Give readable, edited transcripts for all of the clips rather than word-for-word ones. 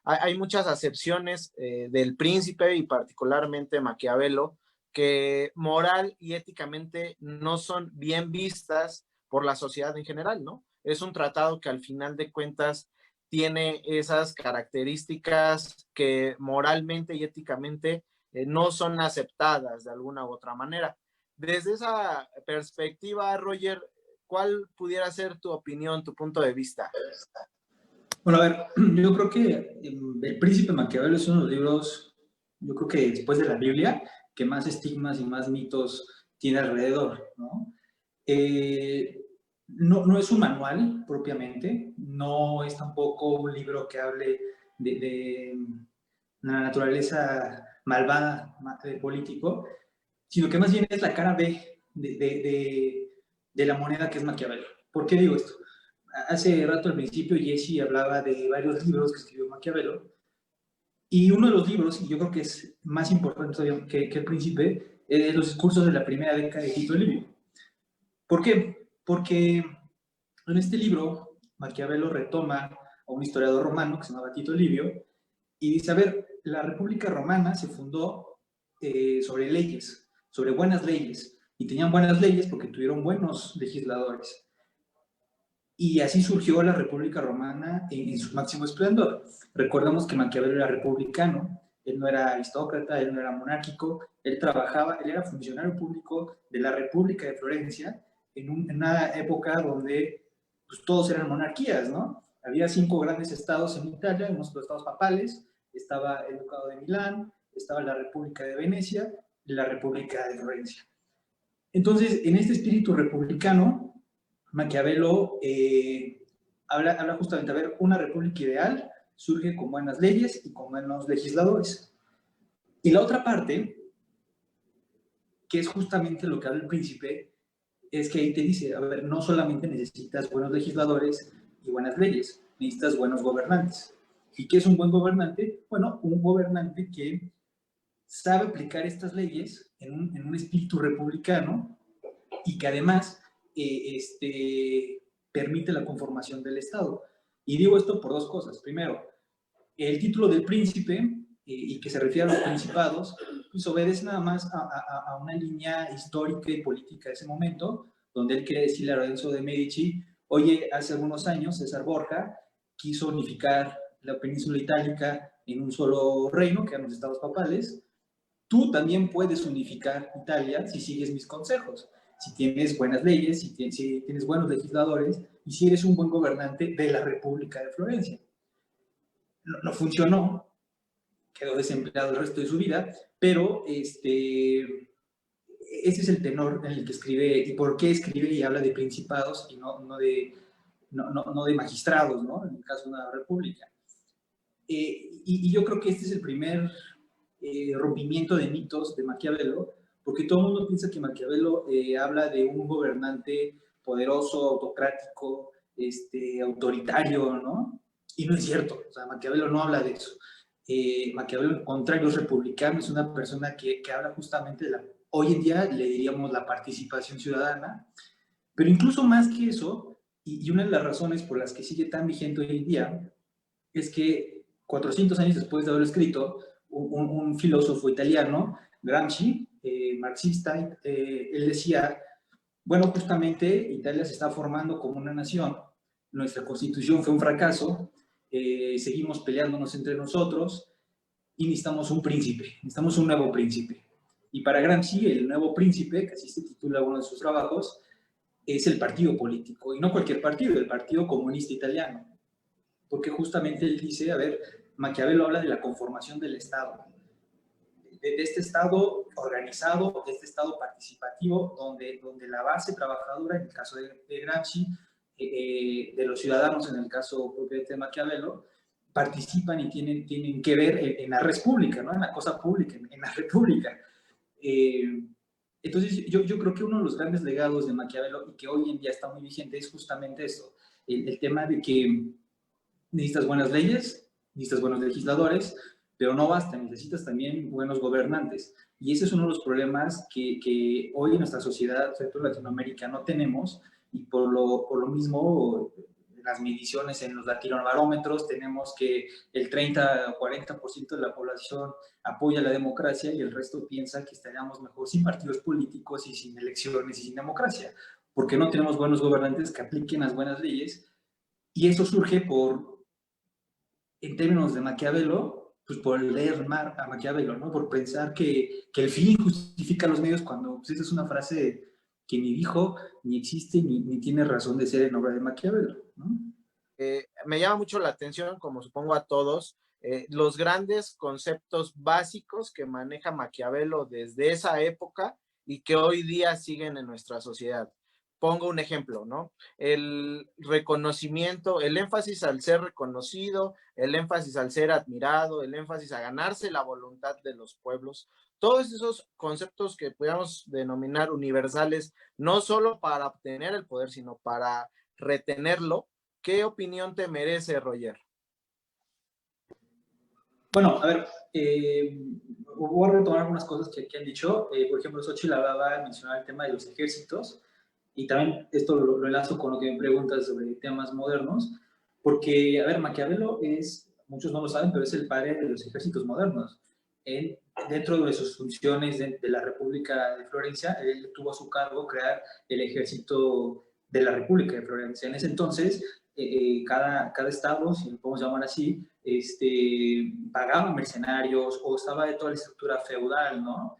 hay muchas acepciones del Príncipe y particularmente Maquiavelo que moral y éticamente no son bien vistas por la sociedad en general, ¿no? Es un tratado que al final de cuentas tiene esas características que moralmente y éticamente no son aceptadas de alguna u otra manera. Desde esa perspectiva, Roger, ¿cuál pudiera ser tu opinión, tu punto de vista? Bueno, a ver, yo creo que El Príncipe Maquiavelo es uno de los libros, yo creo que después de la Biblia, que más estigmas y más mitos tiene alrededor, ¿no? No es un manual propiamente, no es tampoco un libro que hable de la naturaleza malvada del político, sino que más bien es la cara B de la moneda que es Maquiavelo. ¿Por qué digo esto? Hace rato al principio Jesse hablaba de varios libros que escribió Maquiavelo, y uno de los libros, y yo creo que es más importante todavía que El Príncipe, es Los discursos de la primera década de Tito Livio. ¿Por qué? Porque en este libro Maquiavelo retoma a un historiador romano que se llamaba Tito Livio y dice, a ver, la República Romana se fundó sobre leyes, sobre buenas leyes, y tenían buenas leyes porque tuvieron buenos legisladores. Y así surgió la República Romana en su máximo esplendor. Recordemos que Maquiavelo era republicano, él no era aristócrata, él no era monárquico, él trabajaba, él era funcionario público de la República de Florencia, en una época donde pues, todos eran monarquías, ¿no? Había 5 grandes estados en Italia, unos estados papales, estaba el Ducado de Milán, estaba la República de Venecia y la República de Florencia. Entonces, en este espíritu republicano, Maquiavelo habla justamente, a ver, una república ideal surge con buenas leyes y con buenos legisladores. Y la otra parte, que es justamente lo que habla el Príncipe, es que ahí te dice, a ver, no solamente necesitas buenos legisladores y buenas leyes, necesitas buenos gobernantes. ¿Y qué es un buen gobernante? Bueno, un gobernante que sabe aplicar estas leyes en un espíritu republicano y que además permite la conformación del Estado. Y digo esto por 2 cosas. Primero, el título del príncipe, y que se refiere a los principados, pues obedece nada más a una línea histórica y política de ese momento, donde él quiere decirle a Lorenzo de Medici, oye, hace algunos años César Borja quiso unificar la península itálica en un solo reino, que eran los estados papales. Tú también puedes unificar Italia si sigues mis consejos, si tienes buenas leyes, si tienes buenos legisladores y si eres un buen gobernante de la República de Florencia. No funcionó, quedó desempleado el resto de su vida, pero ese es el tenor en el que escribe y por qué escribe y habla de principados y no de magistrados, ¿no? En el caso de una república. Y yo creo que este es el primer rompimiento de mitos de Maquiavelo, porque todo el mundo piensa que Maquiavelo habla de un gobernante poderoso, autocrático, autoritario, ¿no? Y no es cierto, o sea, Maquiavelo no habla de eso. Maquiavelo, al contrario, es republicano, es una persona que habla justamente de hoy en día le diríamos la participación ciudadana, pero incluso más que eso, y una de las razones por las que sigue tan vigente hoy en día, es que 400 años después de haberlo escrito, un filósofo italiano, Gramsci, marxista, él decía, bueno, justamente Italia se está formando como una nación, nuestra constitución fue un fracaso, seguimos peleándonos entre nosotros y necesitamos un príncipe, necesitamos un nuevo príncipe. Y para Gramsci, el nuevo príncipe, que así se titula uno de sus trabajos, es el partido político, y no cualquier partido, el Partido Comunista Italiano. Porque justamente él dice, a ver, Maquiavelo habla de la conformación del Estado, de este Estado organizado, de este Estado participativo, donde la base trabajadora, en el caso de Gramsci, de los ciudadanos, en el caso de Maquiavelo, participan y tienen que ver en la res pública, ¿no? En la cosa pública, en la república. Entonces, yo creo que uno de los grandes legados de Maquiavelo, y que hoy en día está muy vigente, es justamente esto, el tema de que necesitas buenas leyes, necesitas buenos legisladores, pero no basta, necesitas también buenos gobernantes. Y ese es uno de los problemas que hoy en nuestra sociedad, sobre todo en Latinoamérica, no tenemos, y por lo mismo las mediciones en los latinobarómetros tenemos que el 30 o 40% de la población apoya la democracia y el resto piensa que estaríamos mejor sin partidos políticos y sin elecciones y sin democracia, porque no tenemos buenos gobernantes que apliquen las buenas leyes, y eso surge en términos de Maquiavelo, pues por leer a Maquiavelo, ¿no? Por pensar que el fin justifica los medios, cuando pues, esa es una frase que ni dijo, ni existe, ni tiene razón de ser en obra de Maquiavelo, ¿no? Me llama mucho la atención, como supongo a todos, los grandes conceptos básicos que maneja Maquiavelo desde esa época y que hoy día siguen en nuestra sociedad. Pongo un ejemplo, ¿no? El reconocimiento, el énfasis al ser reconocido, el énfasis al ser admirado, el énfasis a ganarse la voluntad de los pueblos, todos esos conceptos que podríamos denominar universales, no solo para obtener el poder, sino para retenerlo. ¿Qué opinión te merece, Roger? Bueno, a ver, voy a retomar algunas cosas que han dicho. Por ejemplo, Xochitl mencionaba el tema de los ejércitos, y también esto lo enlazo con lo que me preguntas sobre temas modernos, porque, a ver, Maquiavelo muchos no lo saben, pero es el padre de los ejércitos modernos. Dentro de sus funciones de la República de Florencia, él tuvo a su cargo crear el ejército de la República de Florencia. En ese entonces, cada estado, si lo podemos llamar así, pagaba mercenarios, o estaba de toda la estructura feudal, ¿no?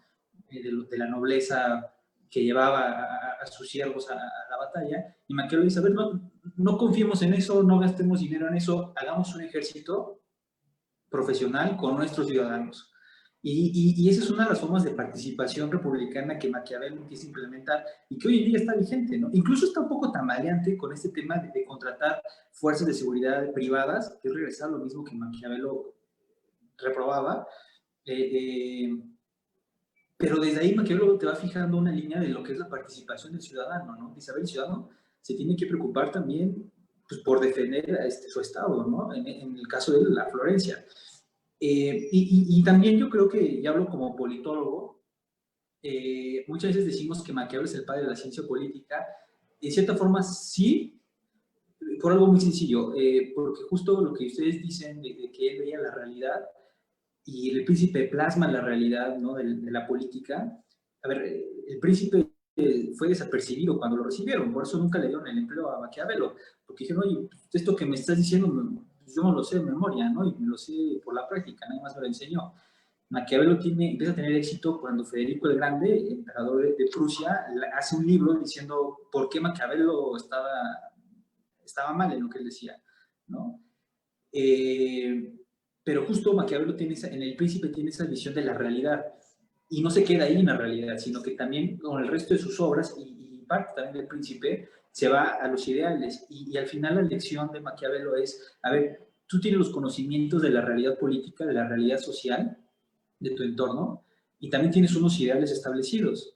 De la nobleza que llevaba a sus siervos a la batalla. Y Maquiavelo dice, a ver, no confiemos en eso, no gastemos dinero en eso, hagamos un ejército profesional con nuestros ciudadanos. Y esa es una de las formas de participación republicana que Maquiavelo empieza a implementar y que hoy en día está vigente, ¿no? Incluso está un poco tambaleante con este tema de contratar fuerzas de seguridad privadas, que es regresar a lo mismo que Maquiavelo reprobaba. Pero desde ahí Maquiavelo te va fijando una línea de lo que es la participación del ciudadano, ¿no? Dice, a ver, el ciudadano se tiene que preocupar también pues, por defender a su estado, ¿no? En el caso de la Florencia. Y también yo creo que, ya hablo como politólogo, muchas veces decimos que Maquiavelo es el padre de la ciencia política. En cierta forma, sí, por algo muy sencillo, porque justo lo que ustedes dicen de que él veía la realidad y el príncipe plasma la realidad, ¿no? de la política. A ver, el príncipe fue desapercibido cuando lo recibieron, por eso nunca le dieron el empleo a Maquiavelo, porque dijeron, oye, esto que me estás diciendo, yo no lo sé de memoria, ¿no? Y me lo sé por la práctica, nadie más me lo enseñó. Maquiavelo empieza a tener éxito cuando Federico el Grande, emperador de Prusia, hace un libro diciendo por qué Maquiavelo estaba mal en lo que él decía, ¿no? Pero justo Maquiavelo en El Príncipe tiene esa visión de la realidad, y no se queda ahí en la realidad, sino que también con el resto de sus obras, y parte también del Príncipe, se va a los ideales, y al final la lección de Maquiavelo es, a ver, tú tienes los conocimientos de la realidad política, de la realidad social, de tu entorno, y también tienes unos ideales establecidos.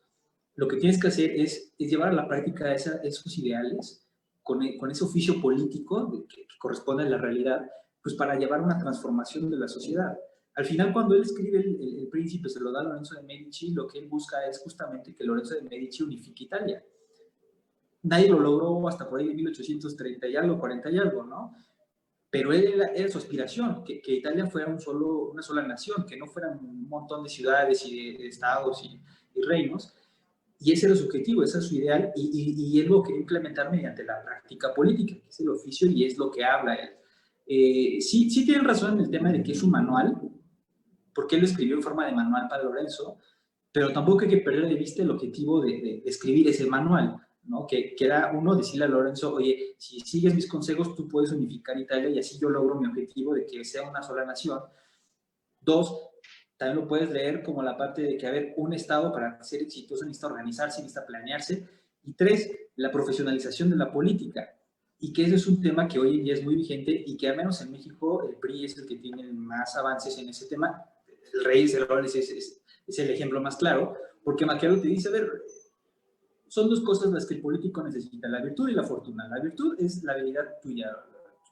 Lo que tienes que hacer es llevar a la práctica esos ideales con ese oficio político que corresponde a la realidad, pues para llevar una transformación de la sociedad. Al final, cuando él escribe el Príncipe, se lo da a Lorenzo de Medici, lo que él busca es justamente que Lorenzo de Medici unifique Italia. Nadie lo logró hasta por ahí de 1830 y algo, 40 y algo, ¿no? Pero era su aspiración, que Italia fuera una sola nación, que no fueran un montón de ciudades y de estados y reinos, y ese era su objetivo, ese es su ideal, y él lo quería implementar mediante la práctica política, que es el oficio y es lo que habla él. Sí tienen razón en el tema de que es un manual, porque él lo escribió en forma de manual para Lorenzo, pero tampoco hay que perder de vista el objetivo de escribir ese manual, ¿no? Que era uno, decirle a Lorenzo, oye, si sigues mis consejos, tú puedes unificar Italia y así yo logro mi objetivo de que sea una sola nación. Dos, también lo puedes leer como la parte de que, a ver, un Estado para ser exitoso necesita organizarse, necesita planearse. Y tres, la profesionalización de la política. Y que ese es un tema que hoy en día es muy vigente y que al menos en México el PRI es el que tiene más avances en ese tema. El Rey Cervantes es el ejemplo más claro, porque Maquiavelo te dice, a ver, son dos cosas las que el político necesita, la virtud y la fortuna. La virtud es la habilidad tuya,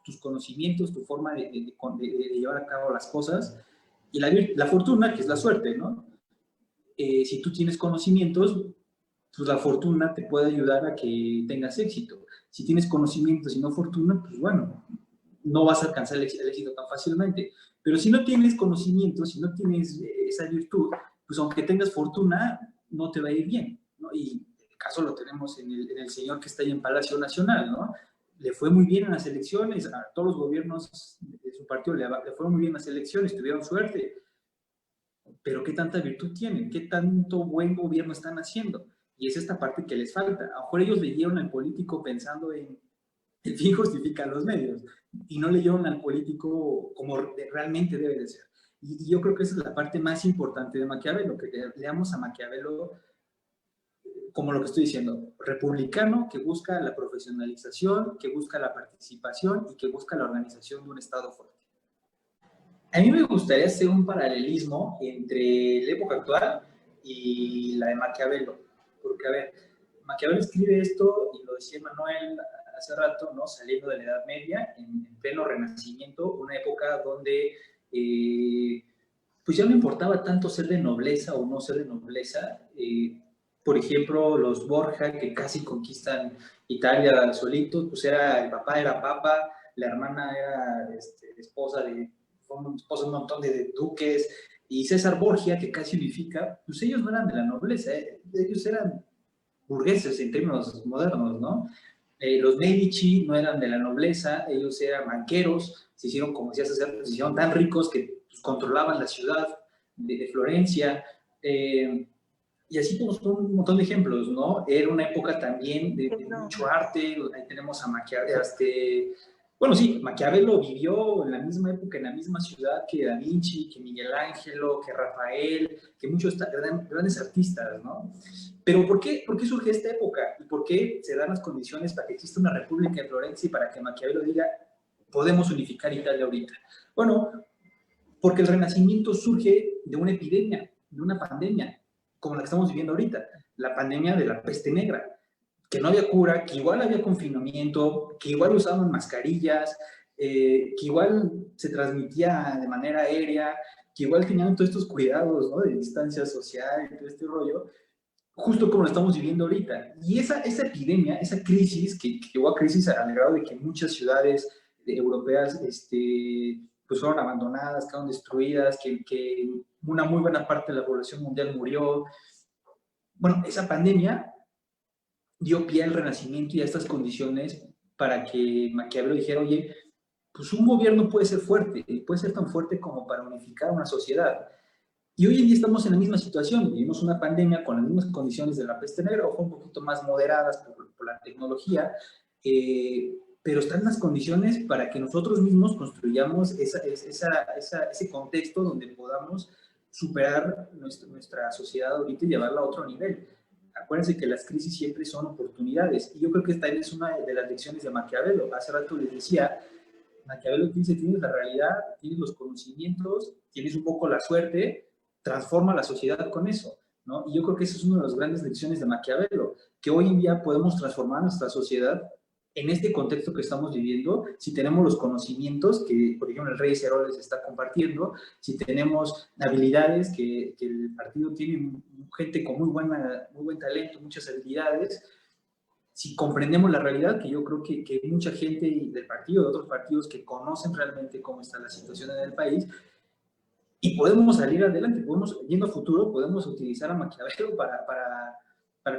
tus conocimientos, tu forma de llevar a cabo las cosas, y la fortuna, que es la suerte, ¿no? Si tú tienes conocimientos, pues la fortuna te puede ayudar a que tengas éxito. Si tienes conocimientos y no fortuna, pues bueno, no vas a alcanzar el éxito tan fácilmente. Pero si no tienes conocimientos, si no tienes esa virtud, pues aunque tengas fortuna, no te va a ir bien, ¿no? Y el caso lo tenemos en el señor que está ahí en Palacio Nacional, ¿no? Le fue muy bien en las elecciones, a todos los gobiernos de su partido le fueron muy bien en las elecciones, tuvieron suerte, pero ¿qué tanta virtud tienen? ¿Qué tanto buen gobierno están haciendo? Y es esta parte que les falta. A lo mejor ellos leyeron al político pensando en el fin justifica los medios y no leyeron al político como realmente debe de ser. Y yo creo que esa es la parte más importante de Maquiavelo, que leamos a Maquiavelo como lo que estoy diciendo, republicano que busca la profesionalización, que busca la participación y que busca la organización de un Estado fuerte. A mí me gustaría hacer un paralelismo entre la época actual y la de Maquiavelo, porque, a ver, Maquiavelo escribe esto, y lo decía Manuel hace rato, ¿no? Saliendo de la Edad Media, en pleno Renacimiento, una época donde pues ya no importaba tanto ser de nobleza o no ser de nobleza. Por ejemplo, los Borja, que casi conquistan Italia solitos, pues el papá era papa, la hermana era esposa de un montón de duques, y César Borgia, que casi unifica, pues ellos no eran de la nobleza, ellos eran burgueses en términos modernos, ¿no? Los Medici no eran de la nobleza, ellos eran banqueros, se hicieron, como decías, se hicieron tan ricos que pues, controlaban la ciudad de Florencia, y así tenemos un montón de ejemplos, ¿no? Era una época también de mucho arte, ahí tenemos a Maquiavelo, bueno, sí, Maquiavelo vivió en la misma época, en la misma ciudad que Da Vinci, que Miguel Ángelo, que Rafael, que muchos grandes artistas, ¿no? Pero ¿por qué surge esta época? ¿Y por qué se dan las condiciones para que exista una república en Florencia y para que Maquiavelo diga, podemos unificar Italia ahorita? Bueno, porque el Renacimiento surge de una epidemia, de una pandemia, como la que estamos viviendo ahorita, la pandemia de la peste negra, que no había cura, que igual había confinamiento, que igual usaban mascarillas, que igual se transmitía de manera aérea, que igual tenían todos estos cuidados, ¿no? De distancia social y todo este rollo, justo como lo estamos viviendo ahorita. Y esa epidemia, esa crisis, que llegó a crisis al grado de que muchas ciudades europeas pues fueron abandonadas, quedaron destruidas, que una muy buena parte de la población mundial murió. Bueno, esa pandemia dio pie al Renacimiento y a estas condiciones para que Maquiavelo dijera, oye, pues un gobierno puede ser fuerte, y puede ser tan fuerte como para unificar una sociedad. Y hoy en día estamos en la misma situación, vivimos una pandemia con las mismas condiciones de la peste negra, ojo, un poquito más moderadas por la tecnología, pero están las condiciones para que nosotros mismos construyamos ese contexto donde podamos superar nuestra sociedad ahorita y llevarla a otro nivel. Acuérdense que las crisis siempre son oportunidades, y yo creo que esta es una de las lecciones de Maquiavelo. Hace rato les decía, Maquiavelo dice, tienes la realidad, tienes los conocimientos, tienes un poco la suerte, transforma la sociedad con eso, ¿no? Y yo creo que esa es una de las grandes lecciones de Maquiavelo, que hoy en día podemos transformar nuestra sociedad en este contexto que estamos viviendo, si tenemos los conocimientos que, por ejemplo, el Rey Cero les está compartiendo, si tenemos habilidades que el partido tiene gente con muy buen talento, muchas habilidades, si comprendemos la realidad, que yo creo que hay mucha gente del partido, de otros partidos que conocen realmente cómo está la situación en el país, y podemos salir adelante, yendo a futuro, podemos utilizar a Maquiavelo para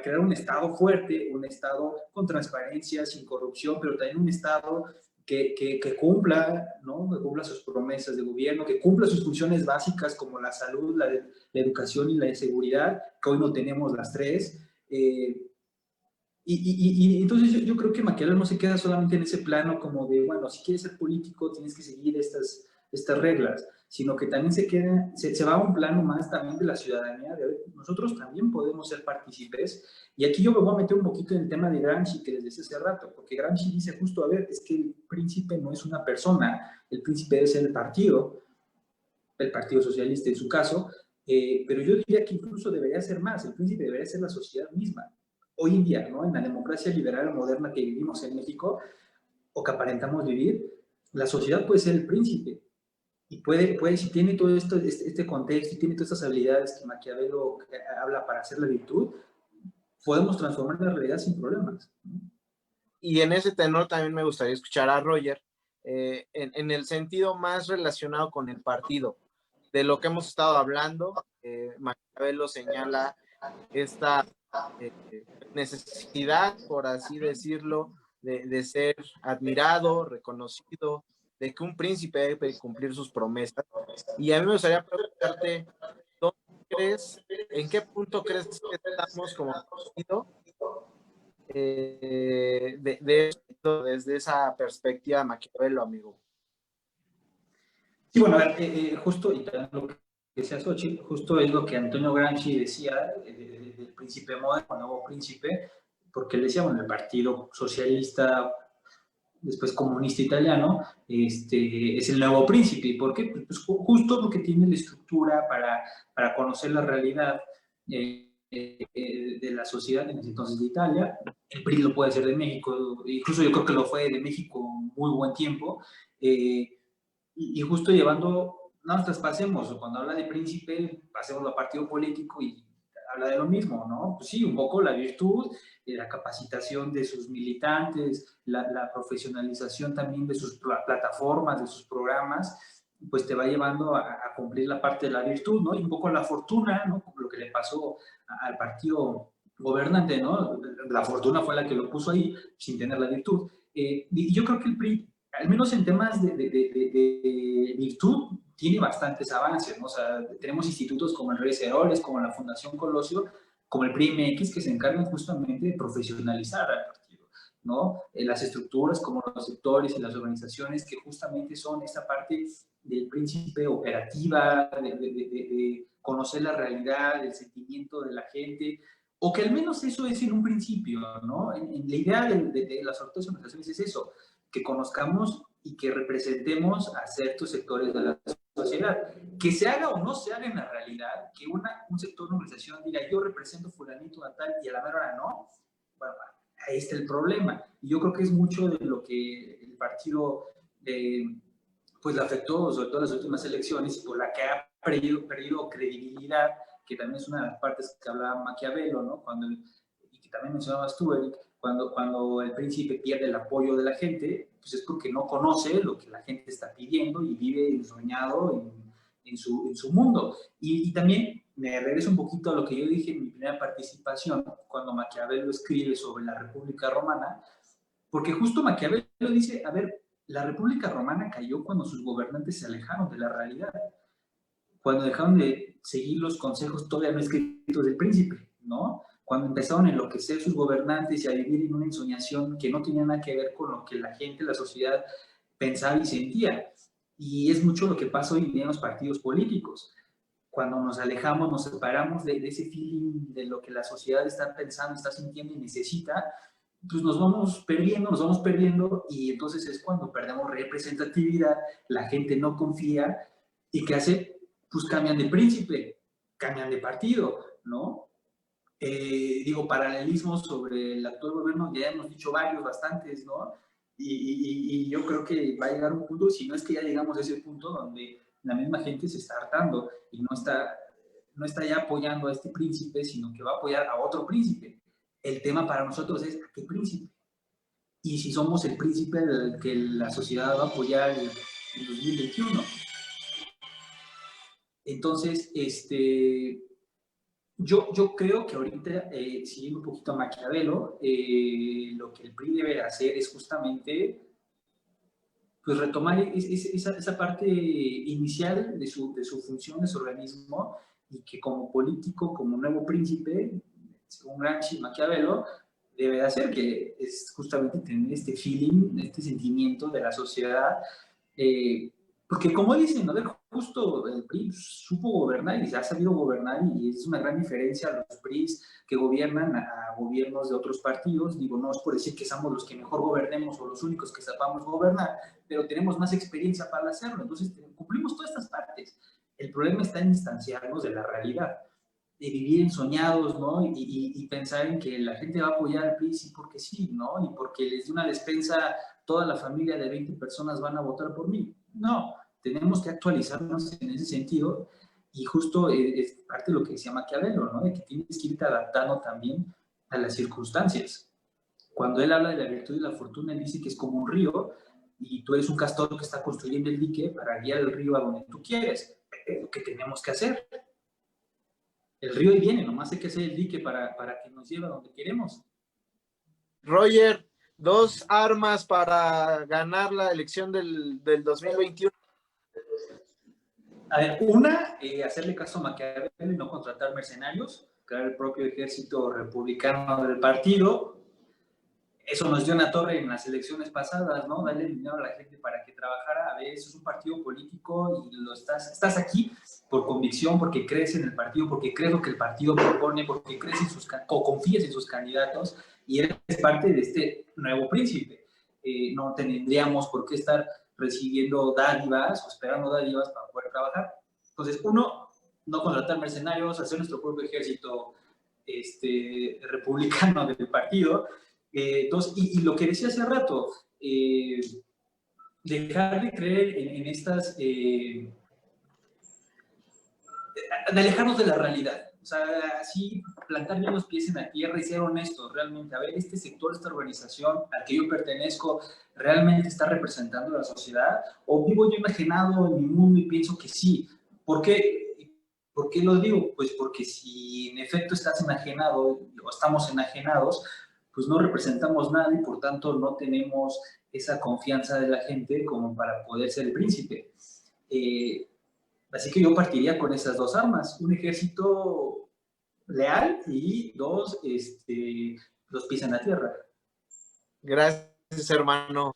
crear un Estado fuerte, un Estado con transparencia, sin corrupción, pero también un Estado que cumpla, ¿no? Que cumpla sus promesas de gobierno, que cumpla sus funciones básicas como la salud, la educación y la seguridad, que hoy no tenemos las tres. Y entonces yo creo que Maquiavelo no se queda solamente en ese plano como de, bueno, si quieres ser político tienes que seguir estas reglas, sino que también se va a un plano más también de la ciudadanía, de nosotros también podemos ser partícipes. Y aquí yo me voy a meter un poquito en el tema de Gramsci, que les decía hace rato, porque Gramsci dice justo, a ver, es que el príncipe no es una persona, el príncipe debe ser el Partido Socialista en su caso, pero yo diría que incluso debería ser más, el príncipe debería ser la sociedad misma. Hoy en día, ¿no? En la democracia liberal moderna que vivimos en México, o que aparentamos vivir, la sociedad puede ser el príncipe, y puede si tiene todo este contexto y tiene todas estas habilidades que Maquiavelo habla para hacer la virtud, podemos transformar la realidad sin problemas, ¿no? Y en ese tenor también me gustaría escuchar a Roger, en el sentido más relacionado con el partido. De lo que hemos estado hablando, Maquiavelo señala esta eh, necesidad, por así decirlo, de ser admirado, reconocido, de que un príncipe debe cumplir sus promesas. Y a mí me gustaría preguntarte, ¿dónde crees, en qué punto crees que estamos como partido de esto, desde esa perspectiva de Maquiavelo, amigo? Sí, bueno, a ver, justo, y también lo que decía Xochitl, justo es lo que Antonio Gramsci decía del príncipe moderno, nuevo príncipe, porque él decía, bueno, el partido socialista, después comunista italiano, es el nuevo príncipe. ¿Y por qué? Pues justo porque tiene la estructura para conocer la realidad de la sociedad en ese entonces de Italia. El PRI lo puede ser de México, incluso yo creo que lo fue de México muy buen tiempo. Y justo llevando, no nos traspasemos, cuando habla de príncipe, pasemos a partido político y habla de lo mismo, ¿no? Pues sí, un poco la virtud, la capacitación de sus militantes, la profesionalización también de sus plataformas, de sus programas, pues te va llevando a cumplir la parte de la virtud, ¿no? Y un poco la fortuna, ¿no? Lo que le pasó al partido gobernante, ¿no? La fortuna fue la que lo puso ahí sin tener la virtud. Y yo creo que el PRI, al menos en temas de virtud, tiene bastantes avances, ¿no? O sea, tenemos institutos como el Reyes Heroles, como la Fundación Colosio, como el PRI-MX, que se encargan justamente de profesionalizar al partido, ¿no? Las estructuras como los sectores y las organizaciones que justamente son esta parte del príncipe operativa, de conocer la realidad, el sentimiento de la gente, o que al menos eso es en un principio, ¿no? En la idea de las organizaciones es eso, que conozcamos y que representemos a ciertos sectores de la sociedad. Que se haga o no se haga en la realidad, que un sector, una organización diga, yo represento fulanito a tal y a la mera hora no, bueno, ahí está el problema. Y yo creo que es mucho de lo que el partido pues le afectó, sobre todo en las últimas elecciones, y por la que ha perdido credibilidad, que también es una de las partes que hablaba Maquiavelo, ¿no? Y que también mencionabas tú, Eric, cuando el príncipe pierde el apoyo de la gente, pues es porque no conoce lo que la gente está pidiendo y vive ensoñado en su mundo. Y también me regreso un poquito a lo que yo dije en mi primera participación, cuando Maquiavelo escribe sobre la República Romana, porque justo Maquiavelo dice, a ver, la República Romana cayó cuando sus gobernantes se alejaron de la realidad, cuando dejaron de seguir los consejos todavía no escritos del príncipe, ¿no? Cuando empezaron a enloquecer sus gobernantes y a vivir en una ensoñación que no tenía nada que ver con lo que la gente, la sociedad pensaba y sentía. Y es mucho lo que pasa hoy en día en los partidos políticos. Cuando nos alejamos, nos separamos de ese feeling de lo que la sociedad está pensando, está sintiendo y necesita, pues nos vamos perdiendo y entonces es cuando perdemos representatividad, la gente no confía y ¿qué hace? Pues cambian de príncipe, cambian de partido, ¿no? Digo, paralelismos sobre el actual gobierno, ya hemos dicho varios, bastantes, ¿no? Y yo creo que va a llegar un punto, si no es que ya llegamos a ese punto donde la misma gente se está hartando y no está ya apoyando a este príncipe, sino que va a apoyar a otro príncipe. El tema para nosotros es, ¿a qué príncipe? Y si somos el príncipe del que la sociedad va a apoyar en 2021. Entonces, yo creo que ahorita, siguiendo un poquito a Maquiavelo, lo que el PRI debe hacer es justamente pues, retomar esa parte inicial de su función, de su organismo, y que como político, como nuevo príncipe, según Gramsci y Maquiavelo, debe de hacer, que es justamente tener este feeling, este sentimiento de la sociedad, porque como dicen, a ver, justo el PRI supo gobernar y ha sabido gobernar y es una gran diferencia a los PRIs que gobiernan a gobiernos de otros partidos. Digo, no es por decir que somos los que mejor gobernemos o los únicos que sepamos gobernar, pero tenemos más experiencia para hacerlo. Entonces, cumplimos todas estas partes. El problema está en distanciarnos de la realidad, de vivir ensoñados, ¿no? Y pensar en que la gente va a apoyar al PRI sí porque sí, ¿no? Y porque les dé una despensa, toda la familia de 20 personas van a votar por mí. No, tenemos que actualizarnos en ese sentido y justo es parte de lo que decía Maquiavelo, ¿no? De que tienes que irte adaptando también a las circunstancias. Cuando él habla de la virtud y la fortuna, él dice que es como un río y tú eres un castor que está construyendo el dique para guiar el río a donde tú quieres. Es lo que tenemos que hacer. El río ahí viene, nomás hay que hacer el dique para que nos lleve a donde queremos. Roger, 2 armas para ganar la elección del 2021. A ver, una, hacerle caso a Maquiavelo y no contratar mercenarios, crear el propio ejército republicano del partido. Eso nos dio una torre en las elecciones pasadas, ¿no? Darle dinero a la gente para que trabajara. A ver, eso es un partido político y estás aquí por convicción, porque crees en el partido, porque crees lo que el partido propone, porque crees o confías en sus candidatos y eres parte de este nuevo príncipe. No tendríamos por qué estar recibiendo dádivas o esperando dádivas para poder trabajar. Entonces, uno, no contratar mercenarios, hacer nuestro propio ejército republicano del partido. Dos, y lo que decía hace rato, dejar de creer en estas, de alejarnos de la realidad. O sea, así plantar bien los pies en la tierra y ser honestos realmente. A ver, este sector, esta organización al que yo pertenezco, ¿realmente está representando a la sociedad? ¿O vivo yo enajenado en mi mundo y pienso que sí? ¿Por qué? ¿Por qué lo digo? Pues porque si en efecto estás enajenado o estamos enajenados, pues no representamos nada y por tanto no tenemos esa confianza de la gente como para poder ser el príncipe. Así que yo partiría con esas 2 armas, un ejército leal y 2, los pies en la tierra. Gracias, hermano.